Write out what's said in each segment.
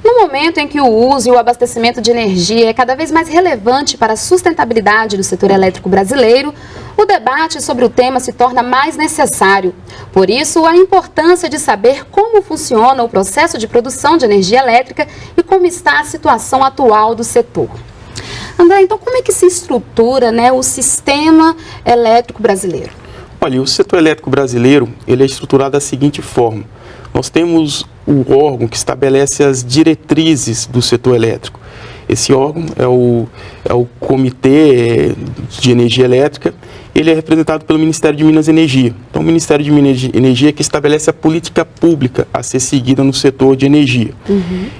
No momento em que o uso e o abastecimento de energia é cada vez mais relevante para a sustentabilidade do setor elétrico brasileiro, o debate sobre o tema se torna mais necessário. Por isso, a importância de saber como funciona o processo de produção de energia elétrica e como está a situação atual do setor. André, então como é que se estrutura, o sistema elétrico brasileiro? Olha, o setor elétrico brasileiro ele é estruturado da seguinte forma. Nós temos o órgão que estabelece as diretrizes do setor elétrico. Esse órgão é o Comitê de Energia Elétrica. Ele é representado pelo Ministério de Minas e Energia. Então, o Ministério de Minas e Energia é que estabelece a política pública a ser seguida no setor de energia.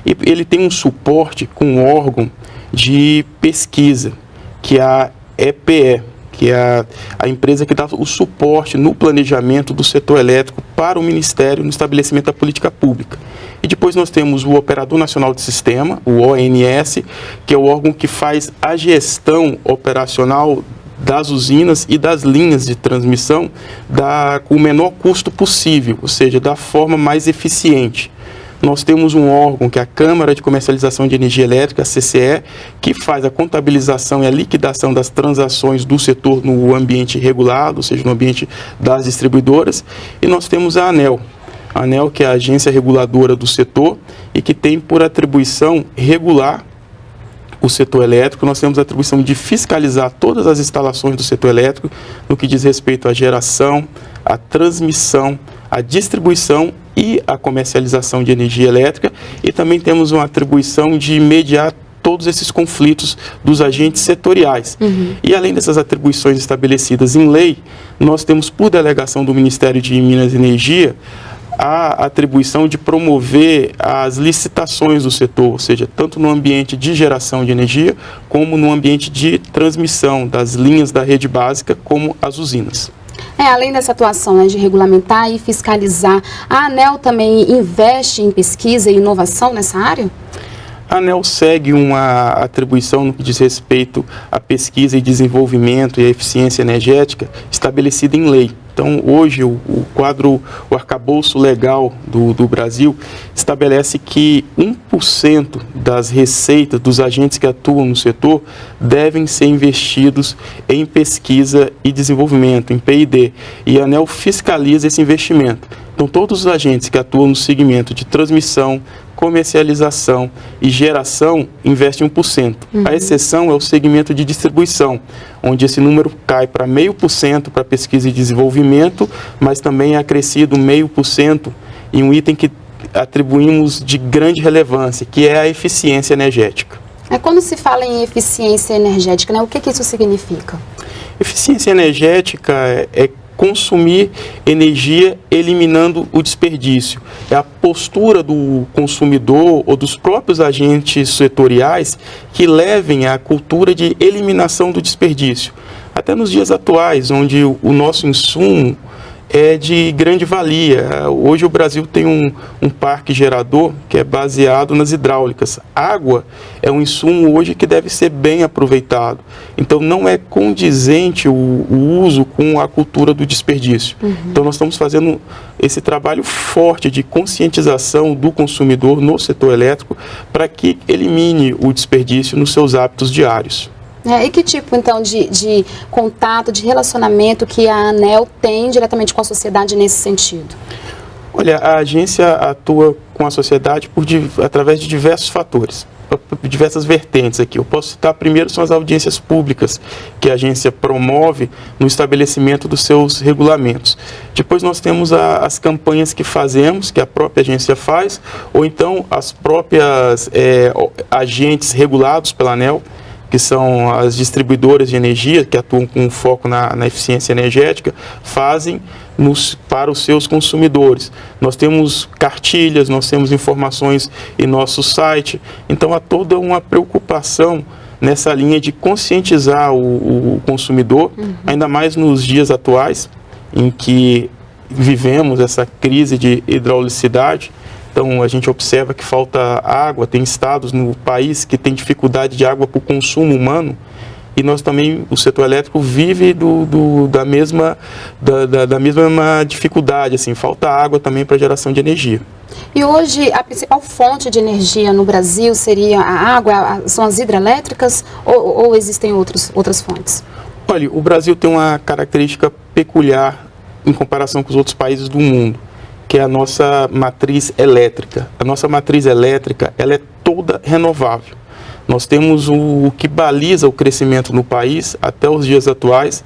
E ele tem um suporte com um órgão de pesquisa, que é a EPE, que é a empresa que dá o suporte no planejamento do setor elétrico para o Ministério no estabelecimento da política pública. E depois nós temos o Operador Nacional de Sistema, o ONS, que é o órgão que faz a gestão operacional das usinas e das linhas de transmissão com o menor custo possível, ou seja, da forma mais eficiente. Nós temos um órgão que é a Câmara de Comercialização de Energia Elétrica, a CCE, que faz a contabilização e a liquidação das transações do setor no ambiente regulado, ou seja, no ambiente das distribuidoras. E nós temos a ANEEL. A ANEEL, que é a agência reguladora do setor e que tem por atribuição regular o setor elétrico. Nós temos a atribuição de fiscalizar todas as instalações do setor elétrico no que diz respeito à geração, à transmissão, à distribuição e à comercialização de energia elétrica, e também temos uma atribuição de mediar todos esses conflitos dos agentes setoriais. E além dessas atribuições estabelecidas em lei, nós temos por delegação do Ministério de Minas e Energia a atribuição de promover as licitações do setor, ou seja, tanto no ambiente de geração de energia, como no ambiente de transmissão das linhas da rede básica, como as usinas. Além dessa atuação de regulamentar e fiscalizar, a ANEEL também investe em pesquisa e inovação nessa área? A ANEEL segue uma atribuição no que diz respeito à pesquisa e desenvolvimento e à eficiência energética estabelecida em lei. Então, hoje, o arcabouço legal do Brasil estabelece que 1% das receitas dos agentes que atuam no setor devem ser investidos em pesquisa e desenvolvimento, em P&D. E a ANEEL fiscaliza esse investimento. Então, todos os agentes que atuam no segmento de transmissão, comercialização e geração investem 1%. A exceção é o segmento de distribuição, onde esse número cai para 0,5% para pesquisa e desenvolvimento, mas também é acrescido 0,5% em um item que atribuímos de grande relevância, que é a eficiência energética. Quando se fala em eficiência energética, o que isso significa? Eficiência energética é consumir energia eliminando o desperdício. É a postura do consumidor ou dos próprios agentes setoriais que levem à cultura de eliminação do desperdício. Até nos dias atuais, onde o nosso insumo é de grande valia. Hoje o Brasil tem um parque gerador que é baseado nas hidráulicas. Água é um insumo hoje que deve ser bem aproveitado. Então não é condizente o uso com a cultura do desperdício. Então nós estamos fazendo esse trabalho forte de conscientização do consumidor no setor elétrico para que elimine o desperdício nos seus hábitos diários. E que tipo, então, de contato, de relacionamento que a ANEEL tem diretamente com a sociedade nesse sentido? Olha, a agência atua com a sociedade através de diversos fatores, diversas vertentes aqui. Eu posso citar primeiro são as audiências públicas que a agência promove no estabelecimento dos seus regulamentos. Depois nós temos as campanhas que fazemos, que a própria agência faz, ou então as próprias agentes regulados pela ANEEL, que são as distribuidoras de energia, que atuam com foco na eficiência energética, fazem para os seus consumidores. Nós temos cartilhas, nós temos informações em nosso site, então há toda uma preocupação nessa linha de conscientizar o consumidor, ainda mais nos dias atuais, em que vivemos essa crise de hidraulicidade. Então, a gente observa que falta água, tem estados no país que tem dificuldade de água para o consumo humano, e nós também, o setor elétrico vive da mesma dificuldade, assim, falta água também para geração de energia. E hoje a principal fonte de energia no Brasil seria a água, são as hidrelétricas ou existem outras fontes? Olha, o Brasil tem uma característica peculiar em comparação com os outros países do mundo, que é a nossa matriz elétrica. A nossa matriz elétrica, ela é toda renovável. Nós temos o que baliza o crescimento no país até os dias atuais,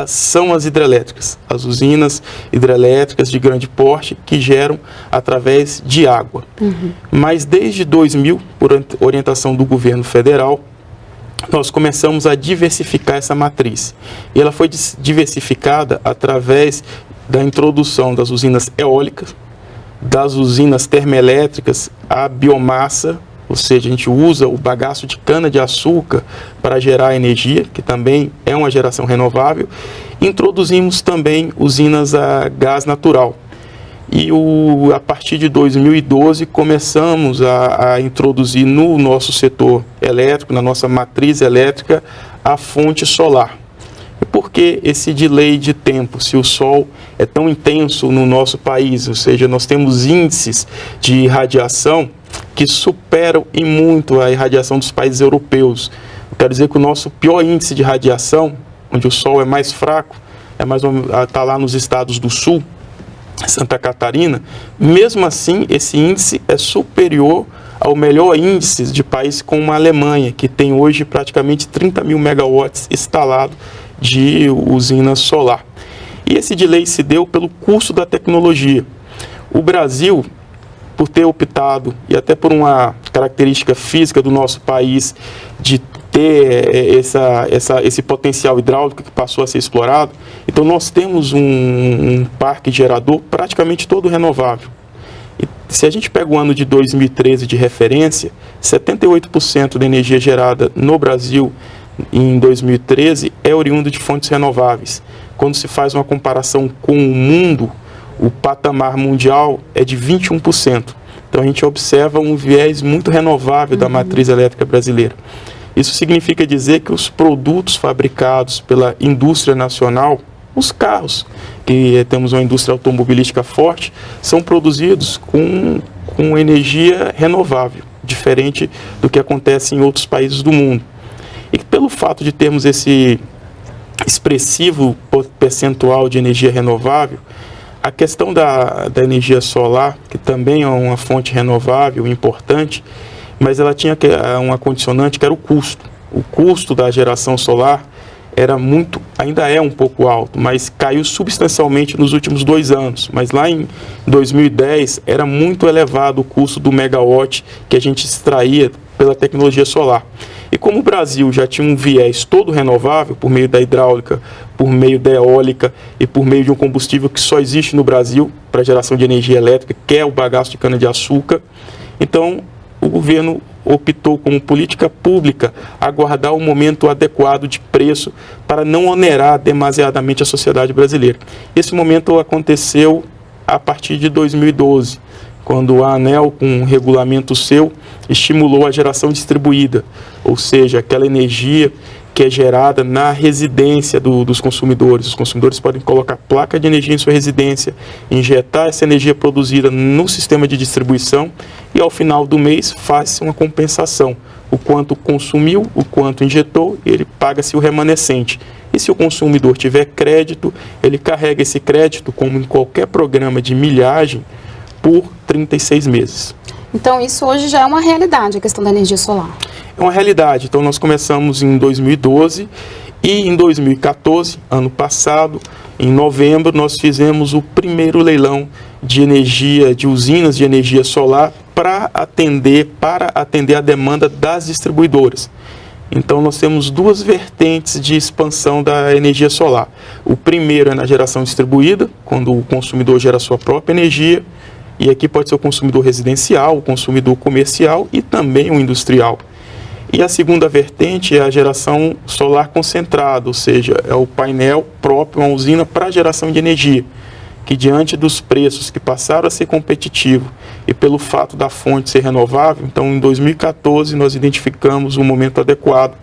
são as hidrelétricas, as usinas hidrelétricas de grande porte que geram através de água. Mas desde 2000, por orientação do governo federal, nós começamos a diversificar essa matriz. E ela foi diversificada através da introdução das usinas eólicas, das usinas termoelétricas, a biomassa, ou seja, a gente usa o bagaço de cana-de-açúcar para gerar energia, que também é uma geração renovável. Introduzimos também usinas a gás natural. E a partir de 2012 começamos a introduzir no nosso setor elétrico, na nossa matriz elétrica, a fonte solar. E por que esse delay de tempo, se o sol é tão intenso no nosso país? Ou seja, nós temos índices de irradiação que superam em muito a irradiação dos países europeus. Eu quero dizer que o nosso pior índice de radiação, onde o sol é mais fraco, está lá nos estados do sul, Santa Catarina. Mesmo assim, esse índice é superior ao melhor índice de países como a Alemanha, que tem hoje praticamente 30 mil megawatts instalado de usina solar. E esse delay se deu pelo custo da tecnologia. O Brasil, por ter optado, e até por uma característica física do nosso país, de ter esse potencial hidráulico que passou a ser explorado, então nós temos um parque gerador praticamente todo renovável. E se a gente pega o ano de 2013 de referência, 78% da energia gerada no Brasil em 2013 é oriundo de fontes renováveis. Quando se faz uma comparação com o mundo, o patamar mundial é de 21%. Então a gente observa um viés muito renovável da matriz elétrica brasileira. Isso significa dizer que os produtos fabricados pela indústria nacional, os carros, que temos uma indústria automobilística forte, são produzidos com energia renovável, diferente do que acontece em outros países do mundo. E pelo fato de termos esse expressivo percentual de energia renovável, a questão da energia solar, que também é uma fonte renovável importante, mas ela tinha uma condicionante que era o custo. O custo da geração solar ainda é um pouco alto, mas caiu substancialmente nos últimos 2 anos. Mas lá em 2010 era muito elevado o custo do megawatt que a gente extraía pela tecnologia solar. E como o Brasil já tinha um viés todo renovável, por meio da hidráulica, por meio da eólica e por meio de um combustível que só existe no Brasil para geração de energia elétrica, que é o bagaço de cana-de-açúcar, então o governo optou como política pública aguardar o momento adequado de preço para não onerar demasiadamente a sociedade brasileira. Esse momento aconteceu a partir de 2012, quando a ANEEL, com um regulamento seu, estimulou a geração distribuída, ou seja, aquela energia que é gerada na residência dos consumidores. Os consumidores podem colocar placa de energia em sua residência, injetar essa energia produzida no sistema de distribuição e ao final do mês faz uma compensação. O quanto consumiu, o quanto injetou, ele paga-se o remanescente. E se o consumidor tiver crédito, ele carrega esse crédito, como em qualquer programa de milhagem, por 36 meses. Então isso hoje já é uma realidade, a questão da energia solar? É uma realidade. Então nós começamos em 2012 e em 2014, ano passado, em novembro, nós fizemos o primeiro leilão de energia, de usinas de energia solar para atender a demanda das distribuidoras. Então nós temos 2 vertentes de expansão da energia solar. O primeiro é na geração distribuída, quando o consumidor gera sua própria energia, e aqui pode ser o consumidor residencial, o consumidor comercial e também o industrial. E a segunda vertente é a geração solar concentrada, ou seja, é o painel próprio, uma usina para geração de energia, que diante dos preços que passaram a ser competitivos e pelo fato da fonte ser renovável, então em 2014 nós identificamos um momento adequado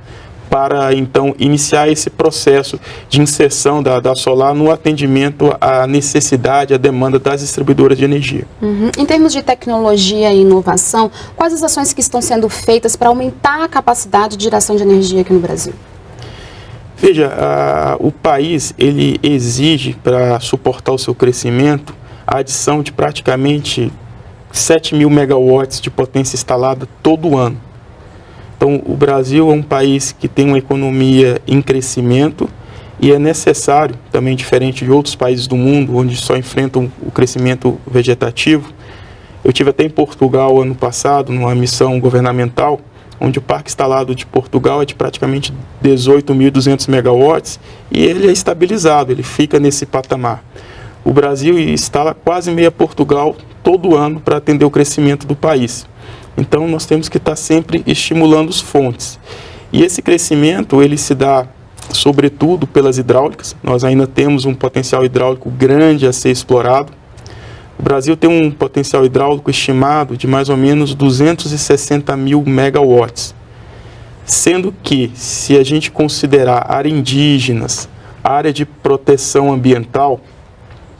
para então iniciar esse processo de inserção da solar no atendimento à necessidade, à demanda das distribuidoras de energia. Em termos de tecnologia e inovação, quais as ações que estão sendo feitas para aumentar a capacidade de geração de energia aqui no Brasil? Veja, o país ele exige, para suportar o seu crescimento, a adição de praticamente 7.000 megawatts de potência instalada todo ano. Então, o Brasil é um país que tem uma economia em crescimento e é necessário, também diferente de outros países do mundo, onde só enfrentam o crescimento vegetativo. Eu estive até em Portugal ano passado, numa missão governamental, onde o parque instalado de Portugal é de praticamente 18.200 megawatts e ele é estabilizado, ele fica nesse patamar. O Brasil instala quase meia Portugal todo ano para atender o crescimento do país. Então, nós temos que estar sempre estimulando as fontes. E esse crescimento, ele se dá, sobretudo, pelas hidráulicas. Nós ainda temos um potencial hidráulico grande a ser explorado. O Brasil tem um potencial hidráulico estimado de mais ou menos 260.000 megawatts. Sendo que, se a gente considerar áreas indígenas, área de proteção ambiental,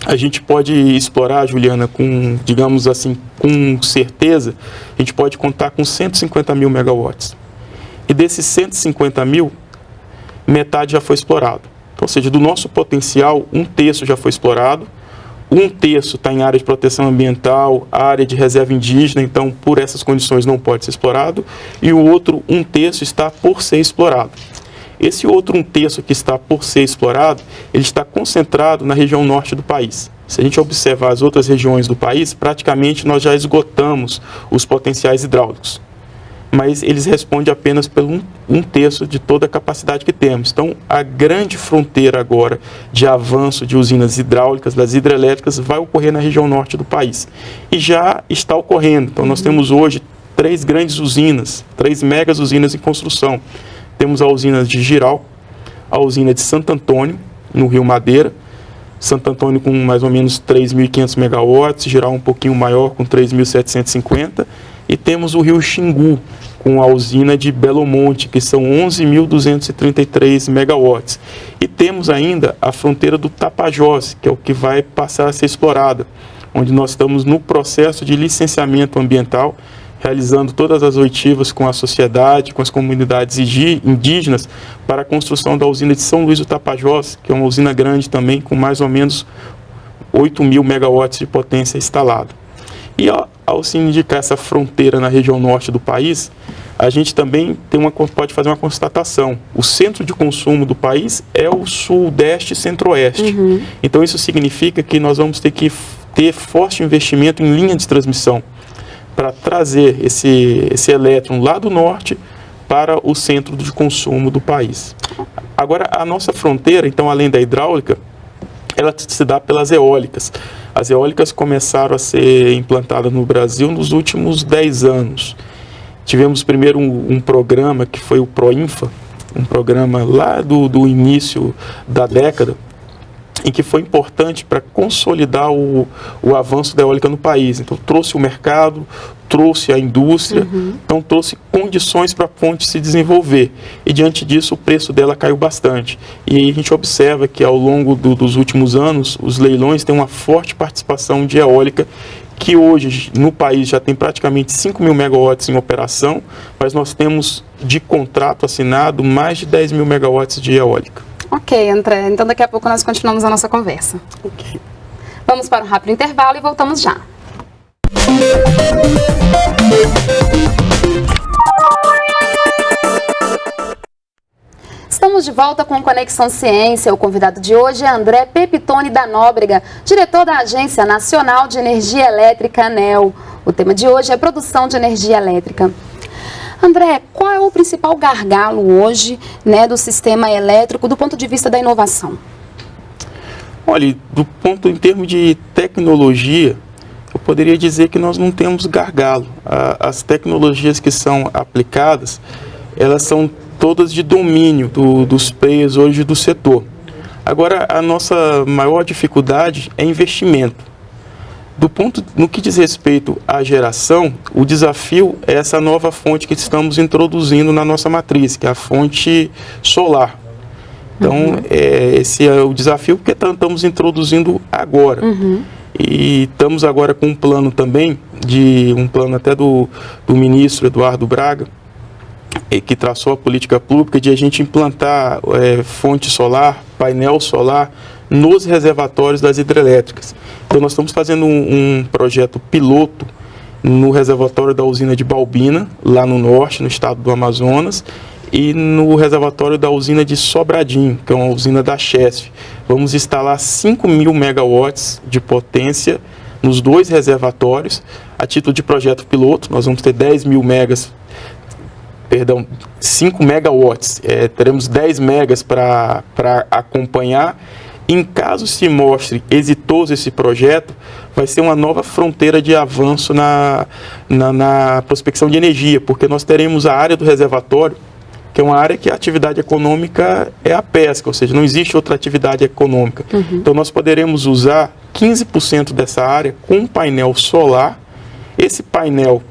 a gente pode explorar, Juliana, com, digamos assim, com certeza, a gente pode contar com 150.000 megawatts. E desses 150.000, metade já foi explorado. Então, ou seja, do nosso potencial, 1/3 já foi explorado, 1/3 está em área de proteção ambiental, área de reserva indígena, então, por essas condições não pode ser explorado, e o outro 1/3 está por ser explorado. Esse outro 1/3 que está por ser explorado, ele está concentrado na região norte do país. Se a gente observar as outras regiões do país, praticamente nós já esgotamos os potenciais hidráulicos. Mas eles respondem apenas pelo 1/3 de toda a capacidade que temos. Então, a grande fronteira agora de avanço de usinas hidráulicas, das hidrelétricas, vai ocorrer na região norte do país. E já está ocorrendo. Então, nós temos hoje 3 grandes usinas, 3 megas usinas em construção. Temos a usina de Jirau, a usina de Santo Antônio, no Rio Madeira. Santo Antônio com mais ou menos 3.500 megawatts, Jirau um pouquinho maior, com 3.750. E temos o Rio Xingu, com a usina de Belo Monte, que são 11.233 megawatts. E temos ainda a fronteira do Tapajós, que é o que vai passar a ser explorada, onde nós estamos no processo de licenciamento ambiental, realizando todas as oitivas com a sociedade, com as comunidades indígenas, para a construção da usina de São Luís do Tapajós, que é uma usina grande também, com mais ou menos 8.000 megawatts de potência instalada. E ao se indicar essa fronteira na região norte do país, a gente também pode fazer uma constatação. O centro de consumo do país é o sudeste e centro-oeste. Então, isso significa que nós vamos ter que ter forte investimento em linha de transmissão, para trazer esse elétron lá do norte para o centro de consumo do país. Agora, a nossa fronteira, então, além da hidráulica, ela se dá pelas eólicas. As eólicas começaram a ser implantadas no Brasil nos últimos 10 anos. Tivemos primeiro um programa que foi o PROINFA, um programa lá do início da década, em que foi importante para consolidar o avanço da eólica no país. Então, trouxe o mercado, trouxe a indústria, então trouxe condições para a fonte se desenvolver. E, diante disso, o preço dela caiu bastante. E aí a gente observa que, ao longo dos últimos anos, os leilões têm uma forte participação de eólica, que hoje, no país, já tem praticamente 5.000 megawatts em operação, mas nós temos, de contrato assinado, mais de 10.000 megawatts de eólica. Ok, André. Então, daqui a pouco nós continuamos a nossa conversa. Ok. Vamos para um rápido intervalo e voltamos já. Estamos de volta com Conexão Ciência. O convidado de hoje é André Pepitone da Nóbrega, diretor da Agência Nacional de Energia Elétrica, ANEEL. O tema de hoje é produção de energia elétrica. André, qual é o principal gargalo hoje, do sistema elétrico do ponto de vista da inovação? Olha, em termos de tecnologia, eu poderia dizer que nós não temos gargalo. As tecnologias que são aplicadas, elas são todas de domínio dos players hoje do setor. Agora, a nossa maior dificuldade é investimento. No que diz respeito à geração, o desafio é essa nova fonte que estamos introduzindo na nossa matriz, que é a fonte solar. Então, esse é o desafio que estamos introduzindo agora. E estamos agora com um plano também, um plano até do ministro Eduardo Braga, que traçou a política pública de a gente implantar fonte solar, painel solar, nos reservatórios das hidrelétricas. Então, nós estamos fazendo um projeto piloto no reservatório da usina de Balbina, lá no norte, no estado do Amazonas, e no reservatório da usina de Sobradinho, que é uma usina da Chesf. Vamos instalar 5.000 megawatts de potência nos 2 reservatórios, a título de projeto piloto. Nós vamos ter 5 megawatts, teremos 10 megas para acompanhar. Em caso se mostre exitoso esse projeto, vai ser uma nova fronteira de avanço na prospecção de energia, porque nós teremos a área do reservatório, que é uma área que a atividade econômica é a pesca, ou seja, não existe outra atividade econômica. Então, nós poderemos usar 15% dessa área com um painel solar. Esse painel,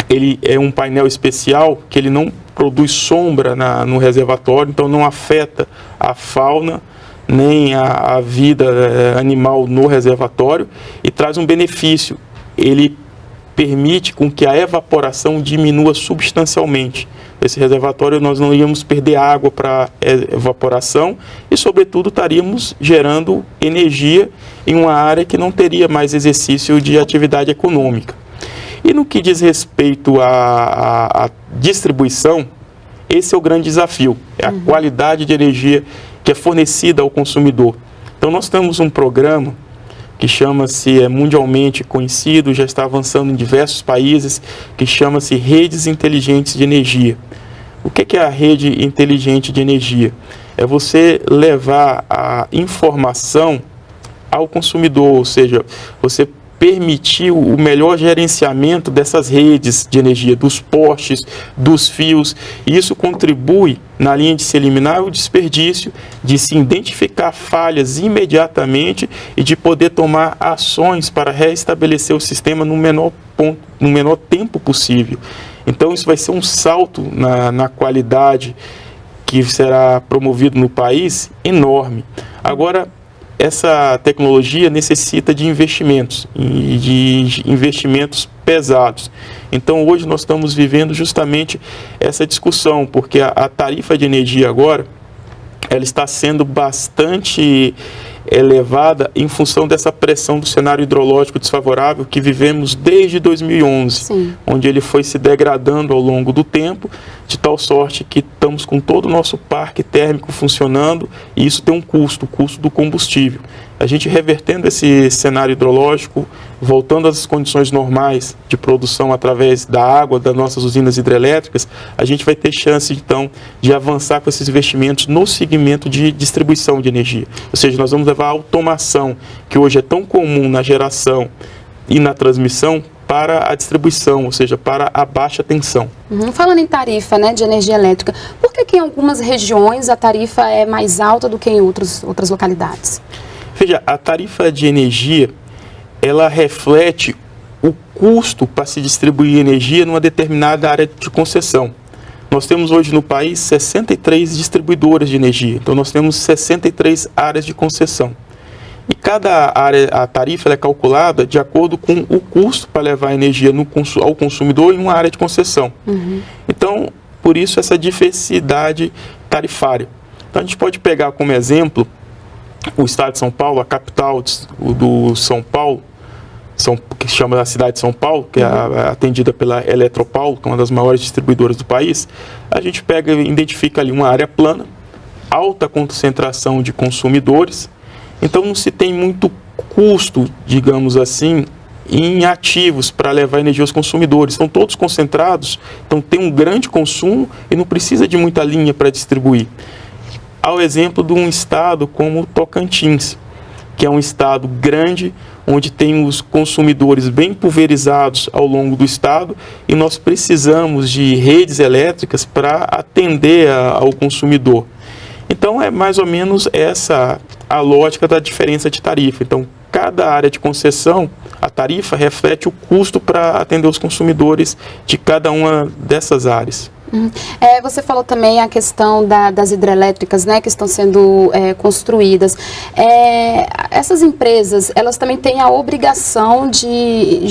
ele é um painel especial, que ele não produz sombra no reservatório, então não afeta a fauna, nem a vida animal no reservatório, e traz um benefício. Ele permite com que a evaporação diminua substancialmente. Esse reservatório, nós não íamos perder água para evaporação e, sobretudo, estaríamos gerando energia em uma área que não teria mais exercício de atividade econômica. E no que diz respeito à distribuição, esse é o grande desafio, é a qualidade de energia que é fornecida ao consumidor. Então, nós temos um programa que chama-se, mundialmente conhecido, já está avançando em diversos países, que chama-se Redes Inteligentes de Energia. O que é a rede inteligente de energia? É você levar a informação ao consumidor, ou seja, você permitir o melhor gerenciamento dessas redes de energia, dos postes, dos fios, e isso contribui na linha de se eliminar o desperdício, de se identificar falhas imediatamente e de poder tomar ações para restabelecer o sistema no menor tempo possível. Então, isso vai ser um salto na qualidade que será promovido no país enorme. Agora, essa tecnologia necessita de investimentos, e de investimentos pesados. Então, hoje nós estamos vivendo justamente essa discussão, porque a tarifa de energia agora, ela está sendo bastante elevada em função dessa pressão do cenário hidrológico desfavorável que vivemos desde 2011, Sim. onde ele foi se degradando ao longo do tempo, de tal sorte que estamos com todo o nosso parque térmico funcionando, e isso tem um custo, o custo do combustível. A gente revertendo esse cenário hidrológico, voltando às condições normais de produção através da água das nossas usinas hidrelétricas, a gente vai ter chance, então, de avançar com esses investimentos no segmento de distribuição de energia. Ou seja, nós vamos levar a automação, que hoje é tão comum na geração e na transmissão, para a distribuição, ou seja, para a baixa tensão. Falando em tarifa, né, de energia elétrica, por que em algumas regiões a tarifa é mais alta do que em outras localidades? Veja, a tarifa de energia, ela reflete o custo para se distribuir energia numa determinada área de concessão. Nós temos hoje no país 63 distribuidoras de energia, então nós temos 63 áreas de concessão. E cada área, a tarifa é calculada de acordo com o custo para levar a energia ao consumidor em uma área de concessão. Então, por isso essa diversidade tarifária. Então, a gente pode pegar como exemplo o estado de São Paulo, a capital do São Paulo, que se chama a cidade de São Paulo, que é atendida pela Eletropaulo, que é uma das maiores distribuidoras do país. A gente identifica ali uma área plana, alta concentração de consumidores. Então, não se tem muito custo, digamos assim, em ativos para levar energia aos consumidores. Estão todos concentrados, então tem um grande consumo e não precisa de muita linha para distribuir. Ao exemplo de um estado como Tocantins, que é um estado grande, onde tem os consumidores bem pulverizados ao longo do estado, e nós precisamos de redes elétricas para atender ao consumidor. Então, é mais ou menos essa a lógica da diferença de tarifa. Então, cada área de concessão, a tarifa reflete o custo para atender os consumidores de cada uma dessas áreas. Você falou também a questão das hidrelétricas, né, que estão sendo construídas. Essas empresas, elas também têm a obrigação de,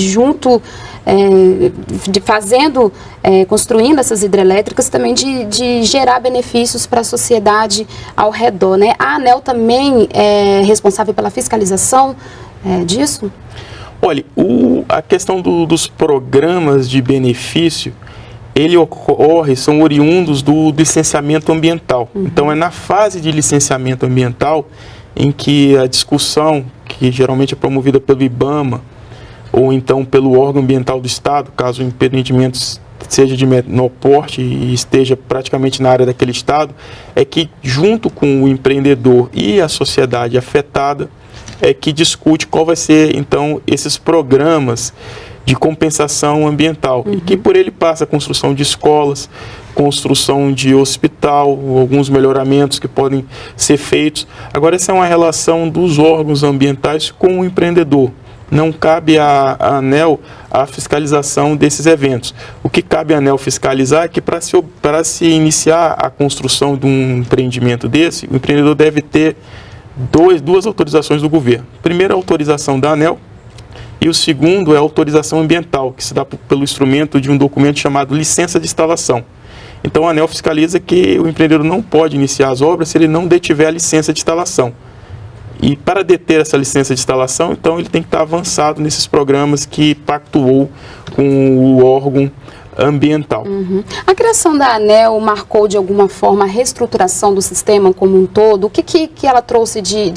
construindo essas hidrelétricas, também de gerar benefícios para a sociedade ao redor, né? A ANEEL também é responsável pela fiscalização disso? Olha, a questão dos programas de benefício, são oriundos do licenciamento ambiental. Então, é na fase de licenciamento ambiental em que a discussão, que geralmente é promovida pelo IBAMA, ou então pelo órgão ambiental do Estado, caso o empreendimento seja de menor porte e esteja praticamente na área daquele Estado, é que, junto com o empreendedor e a sociedade afetada, é que discute qual vai ser, então, esses programas de compensação ambiental, e que por ele passa a construção de escolas, construção de hospital, alguns melhoramentos que podem ser feitos. Agora, essa é uma relação dos órgãos ambientais com o empreendedor. Não cabe à ANEEL a fiscalização desses eventos. O que cabe à ANEEL fiscalizar é que para se iniciar a construção de um empreendimento desse, o empreendedor deve ter duas autorizações do governo. A primeira, a autorização da ANEEL, e o segundo é a autorização ambiental, que se dá pelo instrumento de um documento chamado licença de instalação. Então, a ANEEL fiscaliza que o empreendedor não pode iniciar as obras se ele não detiver a licença de instalação. E para deter essa licença de instalação, então, ele tem que estar avançado nesses programas que pactuou com o órgão ambiental. A criação da ANEEL marcou de alguma forma a reestruturação do sistema como um todo? O que ela trouxe de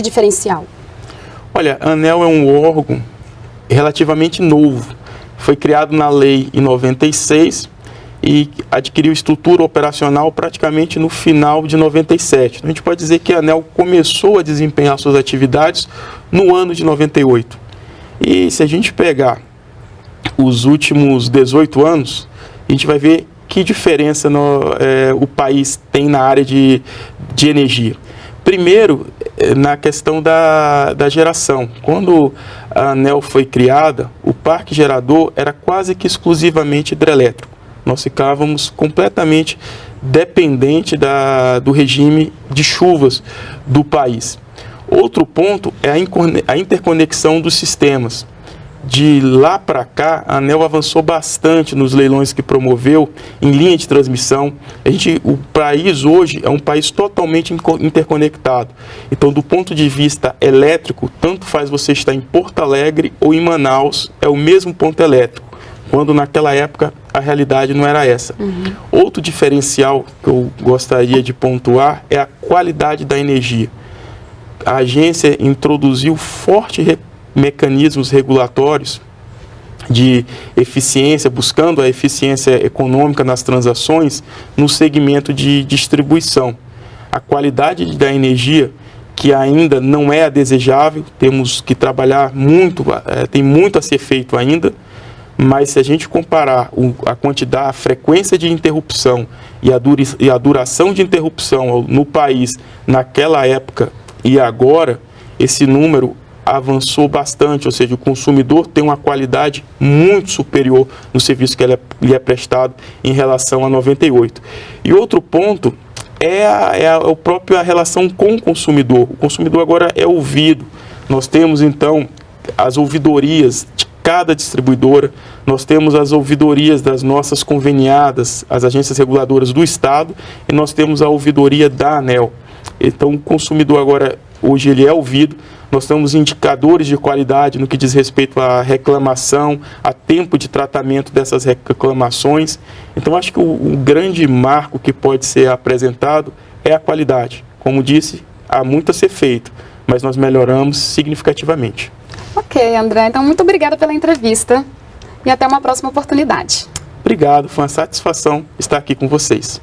diferencial? Olha, a ANEEL é um órgão relativamente novo. Foi criado na lei em 96 e adquiriu estrutura operacional praticamente no final de 97. A gente pode dizer que a ANEEL começou a desempenhar suas atividades no ano de 98. E se a gente pegar os últimos 18 anos, a gente vai ver que diferença o país tem na área de energia. Primeiro, na questão da geração. Quando a ANEEL foi criada, o parque gerador era quase que exclusivamente hidrelétrico. Nós ficávamos completamente dependentes do regime de chuvas do país. Outro ponto é a interconexão dos sistemas. De lá para cá, a ANEEL avançou bastante nos leilões que promoveu em linha de transmissão. O país hoje é um país totalmente interconectado. Então, do ponto de vista elétrico, tanto faz você estar em Porto Alegre ou em Manaus, é o mesmo ponto elétrico, quando naquela época a realidade não era essa. Outro diferencial que eu gostaria de pontuar é a qualidade da energia. A agência introduziu mecanismos regulatórios de eficiência, buscando a eficiência econômica nas transações no segmento de distribuição. A qualidade da energia, que ainda não é a desejável, temos que trabalhar muito, tem muito a ser feito ainda, mas se a gente comparar a quantidade, a frequência de interrupção e a duração de interrupção no país naquela época e agora, esse número avançou bastante, ou seja, o consumidor tem uma qualidade muito superior no serviço que lhe é prestado em relação a 98. E outro ponto é a relação com o consumidor. O consumidor agora é ouvido. Nós temos, então, as ouvidorias de cada distribuidora, nós temos as ouvidorias das nossas conveniadas, as agências reguladoras do Estado, e nós temos a ouvidoria da ANEEL. Então, o consumidor agora, hoje, ele é ouvido. Nós temos indicadores de qualidade no que diz respeito à reclamação, a tempo de tratamento dessas reclamações. Então, acho que o grande marco que pode ser apresentado é a qualidade. Como disse, há muito a ser feito, mas nós melhoramos significativamente. Ok, André. Então, muito obrigada pela entrevista e até uma próxima oportunidade. Obrigado, foi uma satisfação estar aqui com vocês.